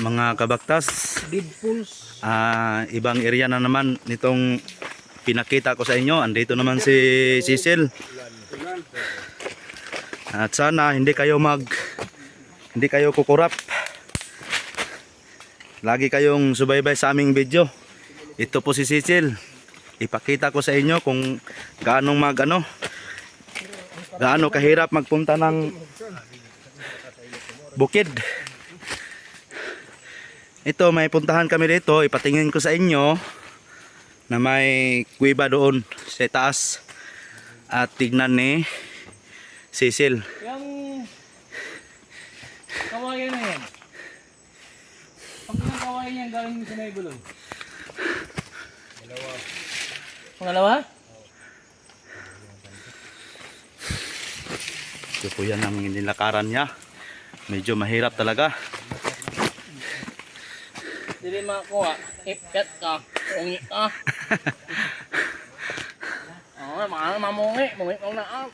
mga kabaktas, ibang area na naman nitong pinakita ko sa inyo. Andito naman si Cecil. At sana hindi kayo kukurap. Lagi kayong subaybay sa aming video. Ito po si Cecil. Ipakita ko sa inyo kung gaano kahirap magpunta ng bukid. Ito, may puntahan kami dito. Ipatingin ko sa inyo na may kuweba doon sa taas. At tignan ni Cecil. Yung kawayan na yan. Pag yung kawayan yan, gawin mo sa may gulong. Pangalawa? Ito po yan ang nilakaran niya. Medyo mahirap talaga. Dili makuha. Ipet ka. Ungi ka. Mamungi. Mungi kong naam.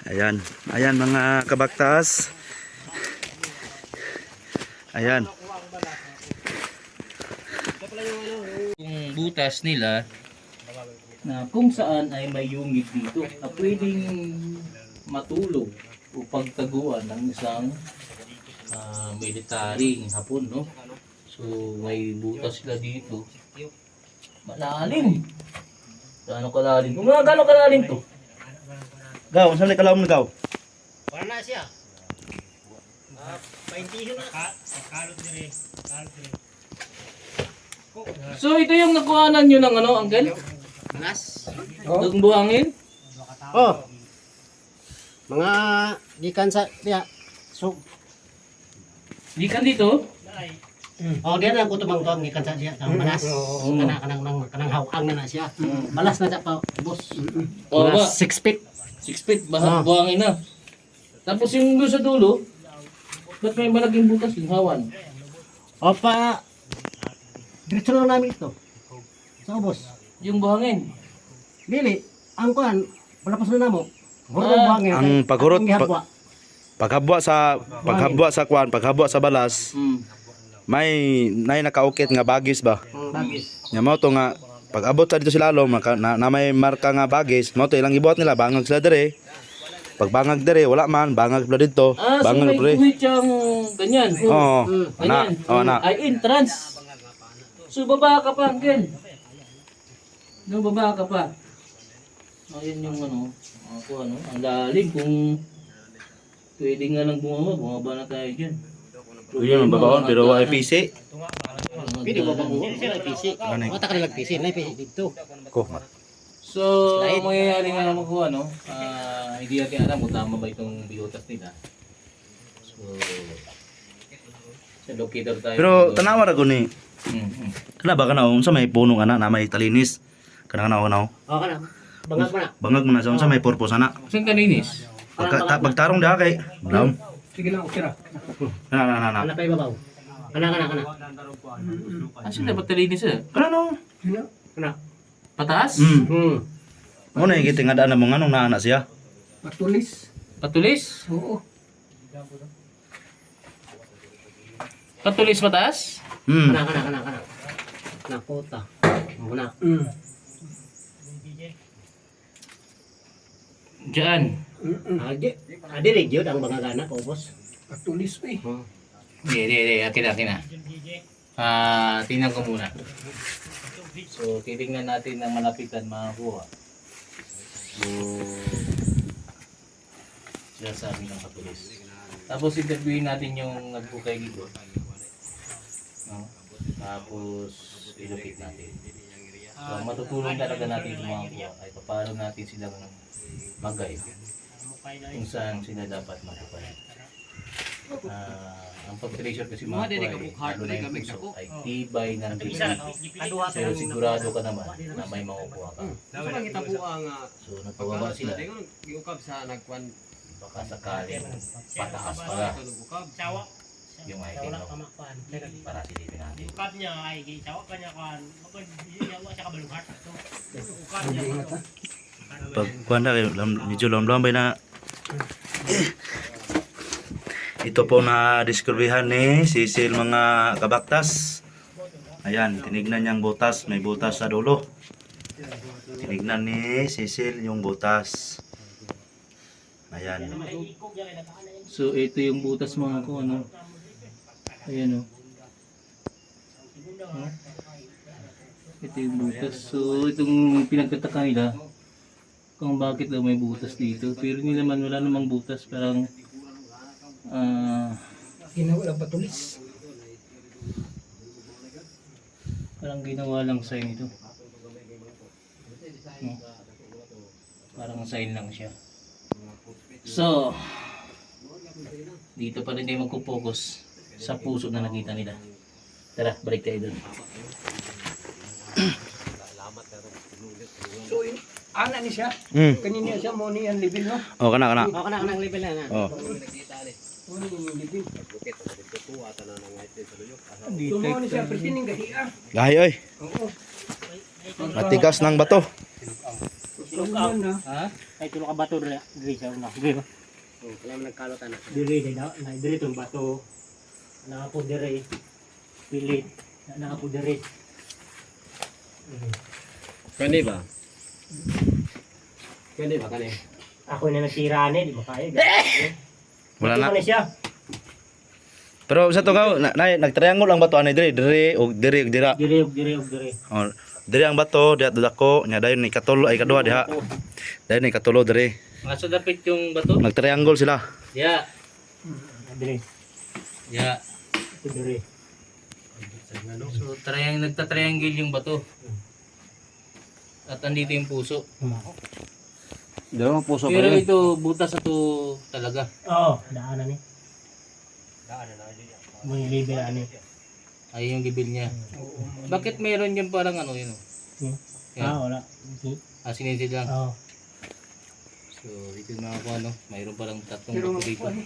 Ayan. Ayan mga kabaktas. Ayan. Yung butas nila na kung saan ay may yungid dito na pwedeng matulog o pagtaguan ng isang military Hapon, no? So may butas sila dito. Malalim. Gaano kalalim? Gaano kalalim to? Gaw, saan na kalawang na gaw? Wala na siya. Paintihin na. Kalot dire. So ito yung nakuhanan nyo ng ano, Uncle? Manas. Itong buhangin? Oh. Mga gikan sa diya. So, Gikan dito? oh diyan lang ko tumangtong gikan sa diya. Ang manas. Kanang hawang na siya. Malas na siya pa, boss. O ba? 6 feet. 6 feet, buhangin na. Tapos yung doon sa dulo, ba't may malaging butas yung hawan? Opa. Diretso na namin ito. Sa boss. Yung buhangin. Dili, ang kuan, palapos na namo. Hurong buhangin. Ang paghurot, Gihapwa. paghabwa sa kwan, paghabwa sa balas, may nakaukit nga bagis ba? Bagis. Nya mo to nga pag abot sa dito sila lom na may marka nga bagis, mo to ilang ibuhat nila bangag sila dire. Pag bangag dire wala man bangag pala dito. So Bangag may dire. kuhit yung ganyan. Oo. Ganyan. Na. Ay entrance. So baba ka pa, Uncle. No, baba ka pa. Ayun yung ano, ang lalim kung pwede nga lang bumaba na tayo dyan. Yun ang babaon pero wala PC. Pili ba bang PC? Mata ka nilang PC, may PC dito. Ko. So, ang mangyayari nga naman ko, hindi natin alam kung tama ba itong biotas nila. So, sa locator tayo. Pero tanawa ra ko ni. Kana ba kana unsa may punong ana na may talinis. Kana kana. Oh, kana. Bangag mo na. Bangag mo na sa unsa may purpose ana. Saan kaninis? Pagtarong da kay. Daw. Sige lang, okay ra. Na. Kana pa ibabaw. Kana. Asan dapat talinis Kana no. Kana. Pataas? Mo na ikit nga daan mo nganong naana siya. Patulis. Patulis? Oo. Patulis pataas? Kana. Nakota. Muna. Diyan. Adi regyo ang mga gana ko, boss. Patulis pa eh. Hindi. Akin na. Tingnan ko muna. So, titingnan natin ng malapitan mga kuha. So, sila sa amin ng patulis. Tapos, interviewin natin yung nagbukay dito. No? Tapos, ilukit natin. So, matutulong talaga natin yung mga kuha ay paano natin silang mag-guide kung saan sila dapat makapal. Ang pag-treasure kasi mga kuha, lalo na yung puso, ay tibay ng dibdib. Pero sigurado ka naman na may makukuha ka. So, napababa sila. Baka sakaling pataas pala yung item mo para silipin natin. Ukap niya ay gisawa kanya kan. Magod yawa siya kabalunghat. Ukap niya. Pag kuan na medyo lamlambay na Ito po na diskubrihan ni Cecil mga kabaktas. Ayan, tinignan niyang butas, may butas sa dulo. Tinignan ni Cecil yung butas. Ayan. So ito yung butas mga ko ano. Ayan o. Ito yung butas. So itong pinagtataka nila kung bakit daw may butas dito. Pero hindi naman, wala namang butas. Parang Ginawa lang patulis. parang ginawa lang sign ito. No? Parang sign lang siya. So, dito pa rin tayo magpo-focus sa puso na nakita nila. Tara, balik tayo doon. So, ana ni siya. Mm. Kanina siya mo ni ang level no. Oh, kana kana. O kana kanang level na. Oh. Mo ni yung level. Dito, Tumo ni siya presining gahiya. Gahi oy. Oo. Matigas ng bato. Look out na. ha? Ay tulo ka bato diri sa una. Diri ba? Oh, kaya nagkalot ana. Diri na diri tong bato. Na po diri. Pilit. Na po diri. Kani ba? Kani ba kani? Ako na natira ni, di ba kaya? Wala na. Ano siya? Pero sa to ka, nagtriangle ang bato ani diri og diri og dira. Diri og diri. Oh, diri ang bato, diha dako, nya dayon ni katulo ay kadua diha. Dayon ni katulo diri. Nga sa dapit yung bato? Nagtriangle sila. Ya. Diri. Ya. Ito diri. So, nagtatriangle yung bato. At andito yung puso. Dalawang puso Pero ito, butas na to talaga. Oo, daanan ni. Daanan na May level ani. Ay yung gibil niya. Bakit meron yung parang ano yun? Ah, wala. Sinisid lang. Oo. So, dito yung mga ano, mayroon parang tatlong Pero bato dito. ano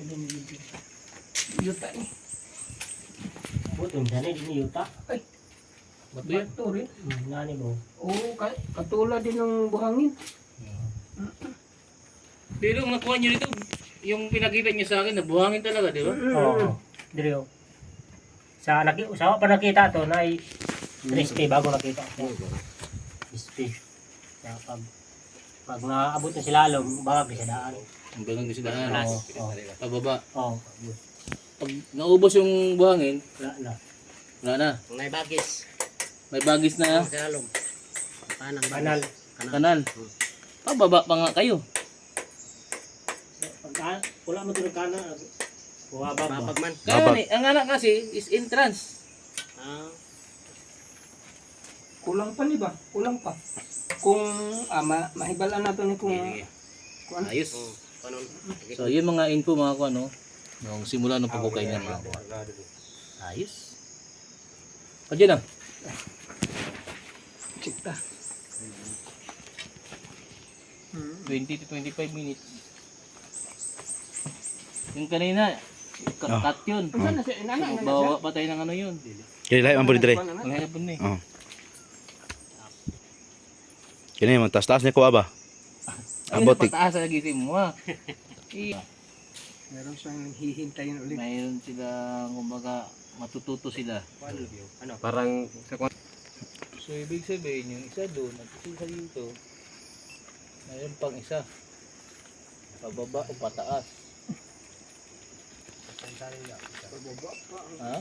din level. Yuta ni. Butong dani din yuta. Ay. Bato yan. Bato rin. Nani mo? Oo, katulad din ng buhangin. Pero ang nakuha nyo dito, yung pinakita nyo sa akin, nabuhangin talaga, di ba? Oo. Diri oh. Sa pa nakita to na 3K bago nakita. 3K. Kaya pag naabot na sila lalom, baka sa daan. Ang ganun din sila. Oo. Pababa. Oo. Pag naubos yung buhangin, Wala na. wala na. May bagis. May bagis na Sa lalom. Kanal. kanal. Pababa pa nga kayo. Wala mo tulog kana. Buwabag ba? Mapagman. Kaya ang anak kasi is entrance. Ah. Kulang pa ni ba? Kulang pa. Kung mahibalan nato ni kung kuan. Ayos. So yun mga info mga ko ano, nung simula ng pagkukay ng mga ko. Ayos. Kadyan na. Check ta. 20 to 25 minutes. Yung kanina, cut yun. Unsa na siya? Inana na siya. Bawa pa tayo ng ano yun. Kini lahi man pud diri. Ang hapon na eh. Oh. Kini man taas-taas ni ko aba. Ayun, Abotik. pataas lagi si mo ha. Meron siyang hihintayin ulit. Mayroon sila, kumbaga, matututo sila. Parang sa So, ibig sabihin, yung isa doon at isa dito, mayroon pang isa. Pababa o pataas. Ha?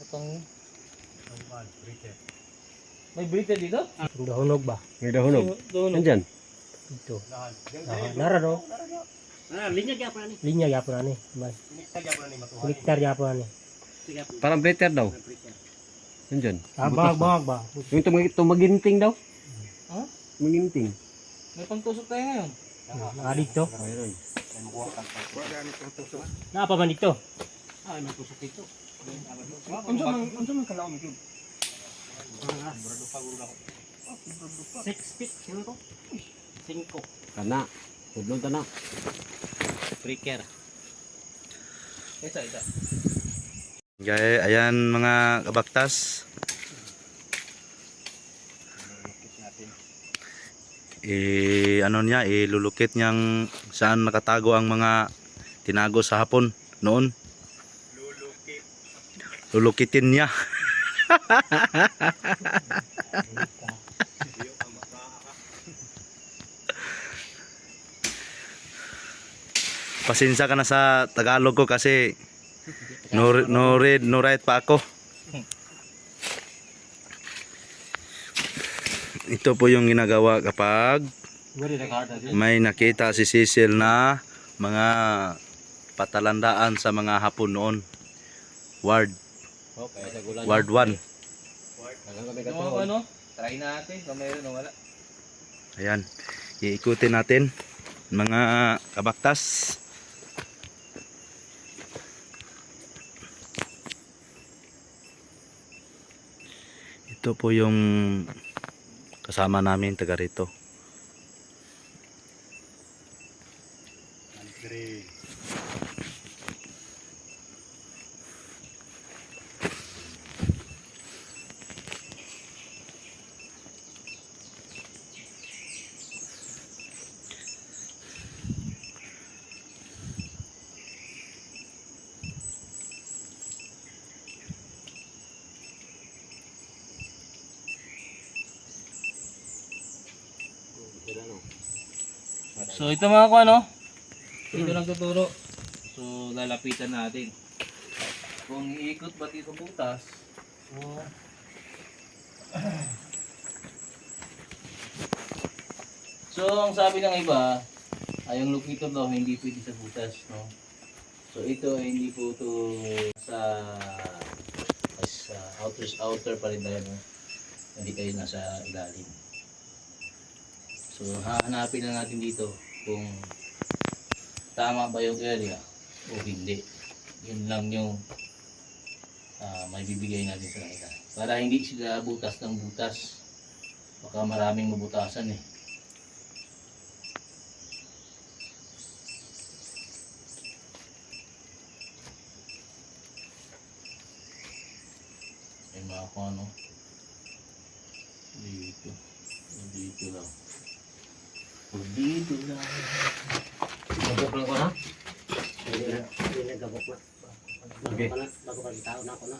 Atong... May breather dito? Dahunog ba? may dahunog. Doon. Nandyan. Dito. Nara no? Linya gyapon ani. Mas. Hektar gyapon ani. Parang breather daw. Nandyan. Bag ba? Yung tumaginting daw. Ha? Tumaginting. May pangtusok tayo ngayon. Dito. Mayroon. Napa man dito? Ay, may tusok dito. Unsa man kalaom gyud? 6 feet siguro. 5. Kana. Tudlon ta na. Breaker. Isa. Gaya, ayan mga kabaktas. ano niya, ilulukit niyang saan nakatago ang mga tinago sa hapon noon. Lulukitin niya. Pasensya ka na sa Tagalog ko kasi no read, no write pa ako. Ito po yung ginagawa kapag may nakita si Cecil na mga patalandaan sa mga hapon noon. Ward 1. Try natin kung mayroon o wala. Ayan, iikutin natin mga kabaktas. Ito po yung kasama namin taga rito. So ito mga ko ano, dito lang tuturo. So lalapitan natin. Kung iikot ba dito butas, so ang sabi ng iba, ay yung locator daw hindi pwede sa butas, no? So ito ay hindi po ito sa outer pa rin tayo, no? Hindi kayo nasa ilalim. So hahanapin na natin dito kung tama ba yung area o hindi. Yun lang yung may bibigay natin sa kanila. Para hindi sila butas ng butas. Baka maraming mabutasan eh. May mga kung ano. Dito. Dito lang. Dito lang. Gabok lang ko na. Hindi na gabok na. Okay. Bago pa tao na ako na.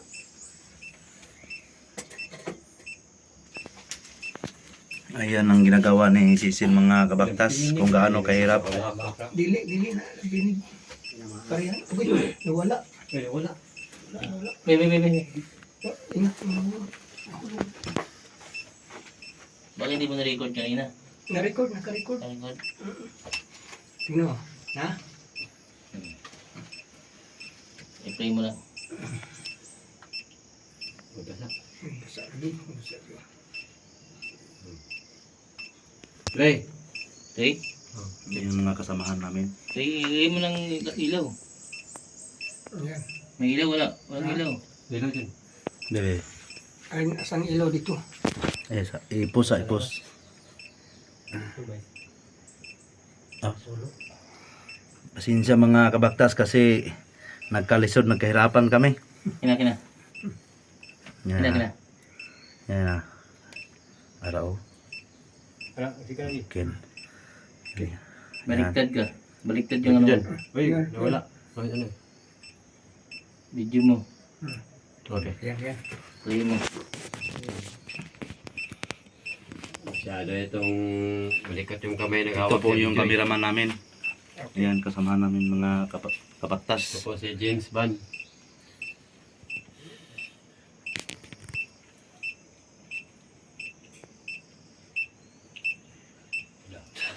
Ayan ang ginagawa ni Cecil mga kabaktas kung gaano kahirap. Dili na binig. Parehan. Okay, nawala. Wala. May. Ingat mo. Bakit hindi mo na-record kanina? Na-record, naka-record. Na-record? Tingnan mo. Ha? I-play mo lang. Basa lagi. Basa lagi. Play. Okay? Yan yung mga kasamahan namin. Ilagay mo ng ilaw. Ayan. May ilaw wala. Walang ilaw. Dilo dyan. Bebe. Ay, asan ilaw dito? Ayan, ipos. Ah. Pasensya mga kabaktas kasi nagkalisod, nagkahirapan kami. Kina. Yan na. Yan na. Araw. Okay. Okay. Baliktad ka. Baliktad yung ano. Uy, nawala. Ano? Video mo. Okay. Yan. Play mo. Masyado itong balikat yung kamay ng Ito po yung cameraman namin. Ayan, kasama namin mga Ito kabaktas. po si James Bond.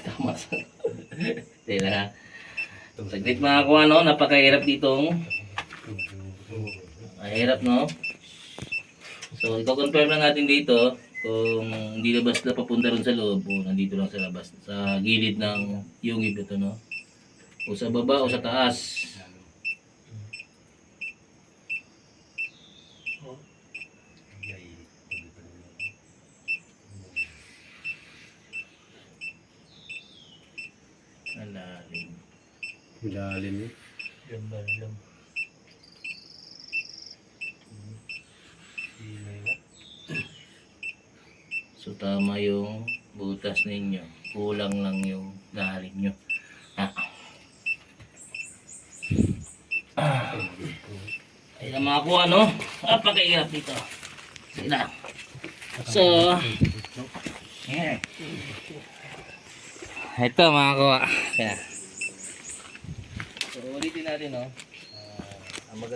Tama sa... Tila ha. Saglit mga kuha no. Napakahirap ditong. Mahirap no. So i-confirm lang natin dito kung hindi na basta papunta rin sa loob o nandito lang sa labas. Sa gilid ng yungib ito no. O sa baba o sa taas. Alalim. Ilalim eh. Lambar-lam. So tama yung butas ninyo. Kulang lang yung galing nyo. Ay na mga kuha, no? Napakahirap dito. Sila. So, ito mga kuha. Kaya. So, ulitin natin, no? Ang maganda